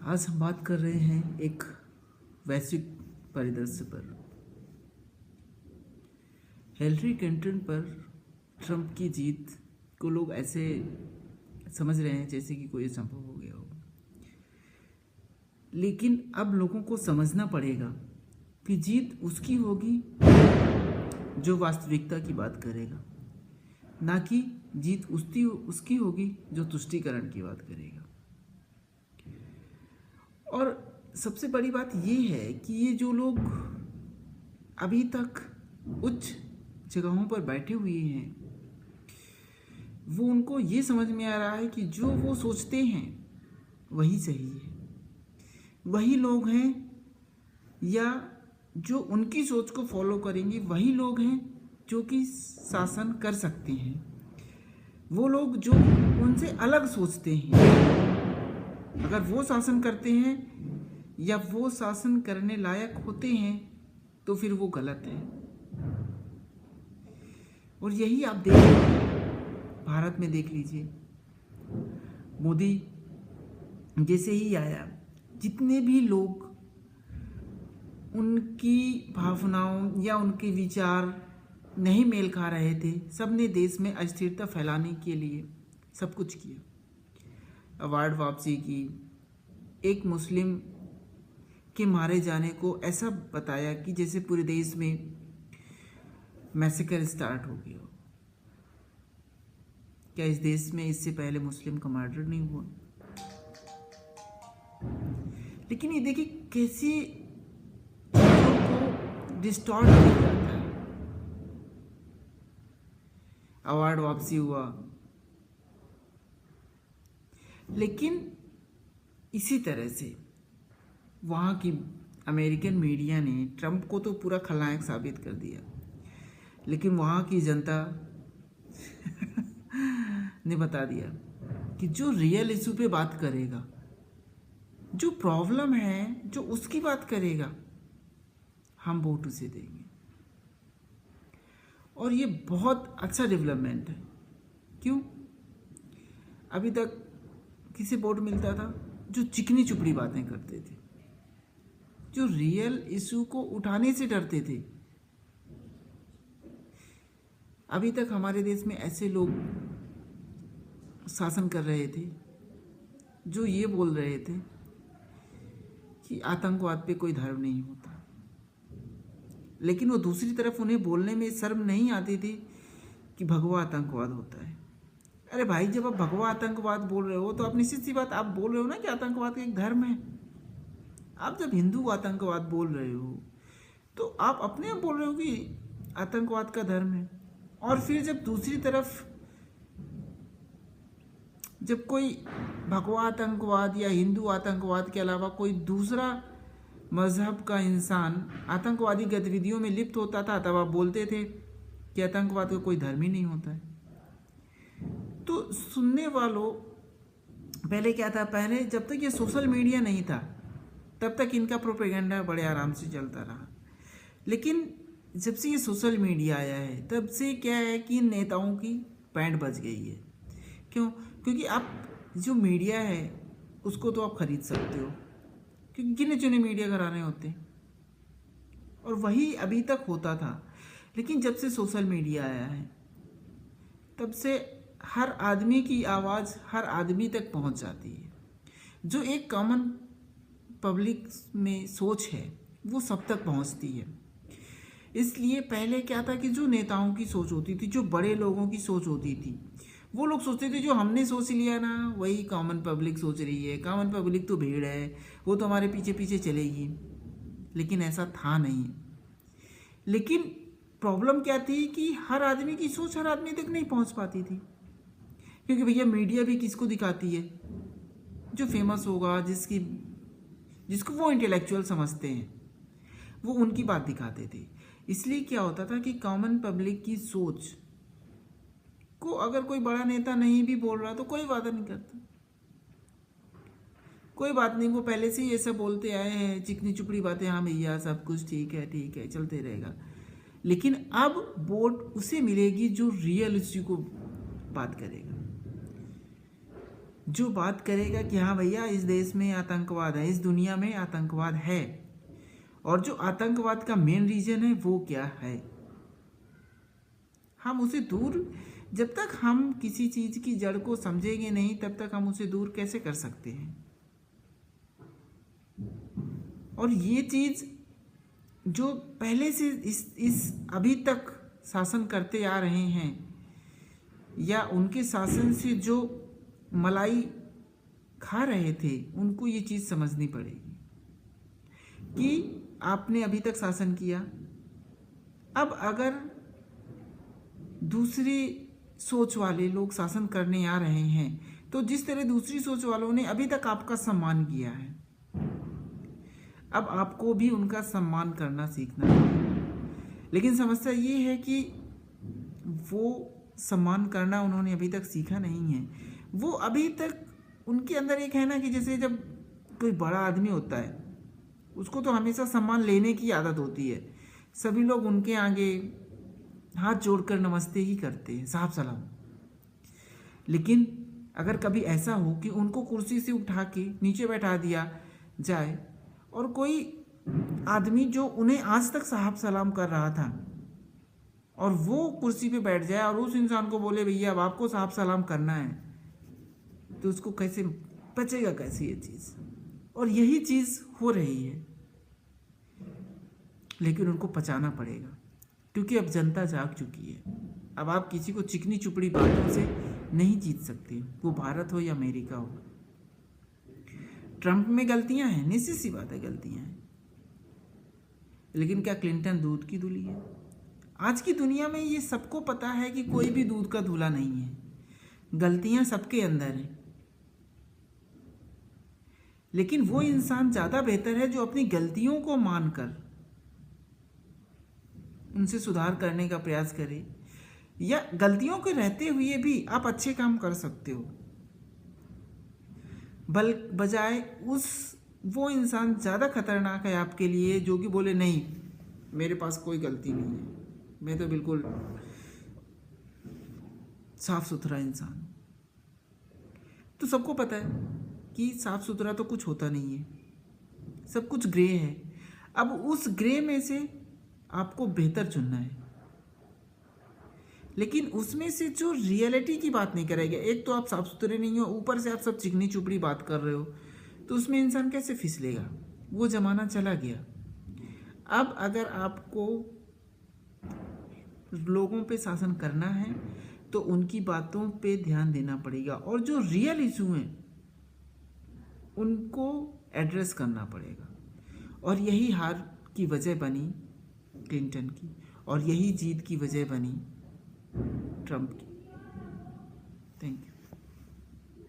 आज हम बात कर रहे हैं एक वैश्विक परिदृश्य पर। हिलरी क्लिंटन पर ट्रंप की जीत को लोग ऐसे समझ रहे हैं जैसे कि कोई संभव हो गया हो, लेकिन अब लोगों को समझना पड़ेगा कि जीत उसकी होगी जो वास्तविकता की बात करेगा, ना कि जीत उसकी होगी जो तुष्टीकरण की बात करेगा। और सबसे बड़ी बात ये है कि ये जो लोग अभी तक उच्च जगहों पर बैठे हुए हैं, वो उनको ये समझ में आ रहा है कि जो वो सोचते हैं वही सही है, वही लोग हैं, या जो उनकी सोच को फॉलो करेंगे वही लोग हैं जो कि शासन कर सकते हैं। वो लोग जो उनसे अलग सोचते हैं, अगर वो शासन करते हैं या वो शासन करने लायक होते हैं तो फिर वो गलत है। और यही आप देख लीजिए, भारत में देख लीजिए, मोदी जैसे ही आया, जितने भी लोग उनकी भावनाओं या उनके विचार नहीं मेल खा रहे थे, सबने देश में अस्थिरता फैलाने के लिए सब कुछ किया। अवार्ड वापसी की, एक मुस्लिम के मारे जाने को ऐसा बताया कि जैसे पूरे देश में मैसेकर स्टार्ट हो गया। क्या इस देश में इससे पहले मुस्लिम का मर्डर नहीं हुआ? लेकिन ये देखिए कैसे चीजों को डिस्टॉर्ट किया जाता है। अवार्ड वापसी हुआ, लेकिन इसी तरह से वहाँ की अमेरिकन मीडिया ने ट्रंप को तो पूरा खलनायक साबित कर दिया, लेकिन वहाँ की जनता ने बता दिया कि जो रियल इशू पे बात करेगा, जो प्रॉब्लम है, जो उसकी बात करेगा, हम वोट उसे देंगे। और ये बहुत अच्छा डेवलपमेंट है। क्यों? अभी तक किसे वोट मिलता था जो चिकनी चुपड़ी बातें करते थे, जो रियल इशू को उठाने से डरते थे। अभी तक हमारे देश में ऐसे लोग शासन कर रहे थे जो ये बोल रहे थे कि आतंकवाद पे कोई धर्म नहीं होता, लेकिन वो दूसरी तरफ उन्हें बोलने में शर्म नहीं आती थी कि भगवा आतंकवाद होता है। अरे भाई, जब आप भगवा आतंकवाद बोल रहे हो तो आप निश्चित सी बात आप बोल रहे हो ना कि आतंकवाद का एक धर्म है। आप जब हिंदू आतंकवाद बोल रहे हो तो आप अपने आप बोल रहे हो कि आतंकवाद का धर्म है। और फिर जब दूसरी तरफ जब कोई भगवा आतंकवाद या हिंदू आतंकवाद के अलावा कोई दूसरा मजहब का इंसान आतंकवादी गतिविधियों में लिप्त होता था, तब आप बोलते थे कि आतंकवाद का कोई धर्म ही नहीं होता है। तो सुनने वालों, पहले क्या था, पहले जब तक ये सोशल मीडिया नहीं था तब तक इनका प्रोपेगेंडा बड़े आराम से चलता रहा। लेकिन जब से ये सोशल मीडिया आया है तब से क्या है कि नेताओं की पैंट बज गई है। क्यों? क्योंकि आप जो मीडिया है उसको तो आप खरीद सकते हो, क्योंकि गिने चुने मीडिया घराने होते हैं, और वही अभी तक होता था। लेकिन जब से सोशल मीडिया आया है तब से हर आदमी की आवाज़ हर आदमी तक पहुंच जाती है। जो एक कॉमन पब्लिक में सोच है वो सब तक पहुंचती है। इसलिए पहले क्या था कि जो नेताओं की सोच होती थी, जो बड़े लोगों की सोच होती थी, वो लोग सोचते थे जो हमने सोच लिया ना वही कॉमन पब्लिक सोच रही है, कॉमन पब्लिक तो भीड़ है, वो तो हमारे पीछे पीछे चलेगी। लेकिन ऐसा था नहीं। लेकिन प्रॉब्लम क्या थी कि हर आदमी की सोच हर आदमी तक नहीं पहुंच पाती थी, क्योंकि भैया मीडिया भी किसको दिखाती है? जो फेमस होगा, जिसको वो इंटेलेक्चुअल समझते हैं, वो उनकी बात दिखाते थे। इसलिए क्या होता था कि कॉमन पब्लिक की सोच को अगर कोई बड़ा नेता नहीं भी बोल रहा तो कोई वादा नहीं करता, कोई बात नहीं, वो पहले से ही ऐसा बोलते आए हैं, चिकनी चुपड़ी बातें, हाँ भैया सब कुछ ठीक है चलते रहेगा। लेकिन अब वोट उसे मिलेगी जो रियल इश्यू को बात करेगा। जो बात करेगा कि हाँ भैया इस देश में आतंकवाद है, इस दुनिया में आतंकवाद है, और जो आतंकवाद का मेन रीजन है वो क्या है, हम उसे दूर, जब तक हम किसी चीज की जड़ को समझेंगे नहीं तब तक हम उसे दूर कैसे कर सकते हैं। और ये चीज जो पहले से इस अभी तक शासन करते आ रहे हैं, या उनके शासन से जो मलाई खा रहे थे, उनको ये चीज समझनी पड़ेगी कि आपने अभी तक शासन किया, अब अगर दूसरी सोच वाले लोग शासन करने आ रहे हैं तो जिस तरह दूसरी सोच वालों ने अभी तक आपका सम्मान किया है, अब आपको भी उनका सम्मान करना सीखना है। लेकिन समस्या ये है कि वो सम्मान करना उन्होंने अभी तक सीखा नहीं है। वो अभी तक उनके अंदर एक है ना कि जैसे जब कोई बड़ा आदमी होता है उसको तो हमेशा सम्मान लेने की आदत होती है, सभी लोग उनके आगे हाथ जोड़कर नमस्ते ही करते हैं, साहब सलाम। लेकिन अगर कभी ऐसा हो कि उनको कुर्सी से उठा के नीचे बैठा दिया जाए और कोई आदमी जो उन्हें आज तक साहब सलाम कर रहा था और वो कुर्सी पे बैठ जाए और उस इंसान को बोले भैया अब आपको साहब सलाम करना है, तो उसको कैसे पचेगा, कैसे ये चीज़। और यही चीज़ हो रही है, लेकिन उनको पचाना पड़ेगा क्योंकि अब जनता जाग चुकी है। अब आप किसी को चिकनी चुपड़ी बातों से नहीं जीत सकते, वो भारत हो या अमेरिका हो। ट्रंप में गलतियां हैं, निश्चित सी बात है गलतियां हैं, लेकिन क्या क्लिंटन दूध की धुली है? आज की दुनिया में ये सबको पता है कि कोई भी दूध का धुला नहीं है, गलतियां सबके अंदर हैं। लेकिन वो इंसान ज़्यादा बेहतर है जो अपनी गलतियों को मानकर उनसे सुधार करने का प्रयास करे, या गलतियों के रहते हुए भी आप अच्छे काम कर सकते हो, बजाय वो इंसान ज़्यादा खतरनाक है आपके लिए जो कि बोले नहीं मेरे पास कोई गलती नहीं है, मैं तो बिल्कुल साफ सुथरा इंसान हूँ। तो सबको पता है कि साफ सुथरा तो कुछ होता नहीं है, सब कुछ ग्रे है। अब उस ग्रे में से आपको बेहतर चुनना है, लेकिन उसमें से जो रियलिटी की बात नहीं करेगा। एक तो आप साफ सुथरे नहीं हो, ऊपर से आप सब चिकनी चुपड़ी बात कर रहे हो, तो उसमें इंसान कैसे फिसलेगा? वो जमाना चला गया। अब अगर आपको लोगों पे शासन करना है तो उनकी बातों पे ध्यान देना पड़ेगा, और जो रियल इशू हैं उनको एड्रेस करना पड़ेगा। और यही हार की वजह बनी क्लिंटन की, और यही जीत की वजह बनी ट्रंप की। Thank you.